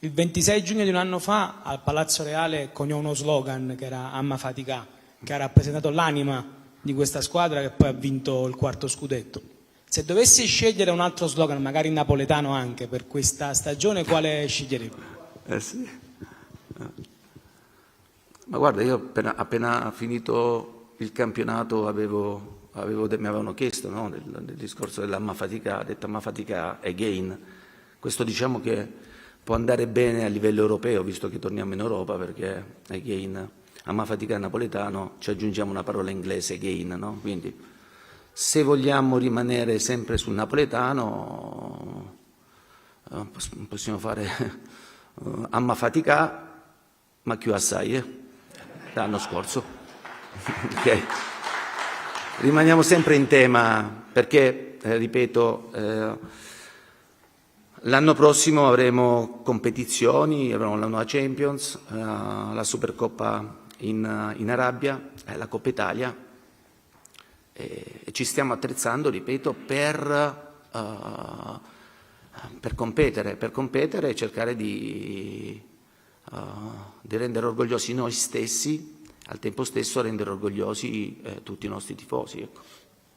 Il 26 giugno di un anno fa al Palazzo Reale coniò uno slogan che era Amma Fatica, che ha rappresentato l'anima di questa squadra che poi ha vinto il 4º scudetto. Se dovessi scegliere un altro slogan, magari napoletano anche, per questa stagione, quale sceglierebbe? Sì. Ma guarda, io appena finito il campionato mi avevano chiesto, no, del discorso dell'Amma Fatica, ha detto Amma Fatica again. Questo diciamo che può andare bene a livello europeo, visto che torniamo in Europa, perché again, Amma Fatica napoletano, ci aggiungiamo una parola inglese, again, no? Quindi se vogliamo rimanere sempre sul napoletano, possiamo fare Amma Fatica, ma più assai, l'anno scorso. Okay. Rimaniamo sempre in tema, perché, ripeto, l'anno prossimo avremo competizioni, avremo la nuova Champions, la Supercoppa in Arabia, la Coppa Italia, e ci stiamo attrezzando, ripeto, per competere e cercare di rendere orgogliosi noi stessi, al tempo stesso rendere orgogliosi tutti i nostri tifosi. Ecco.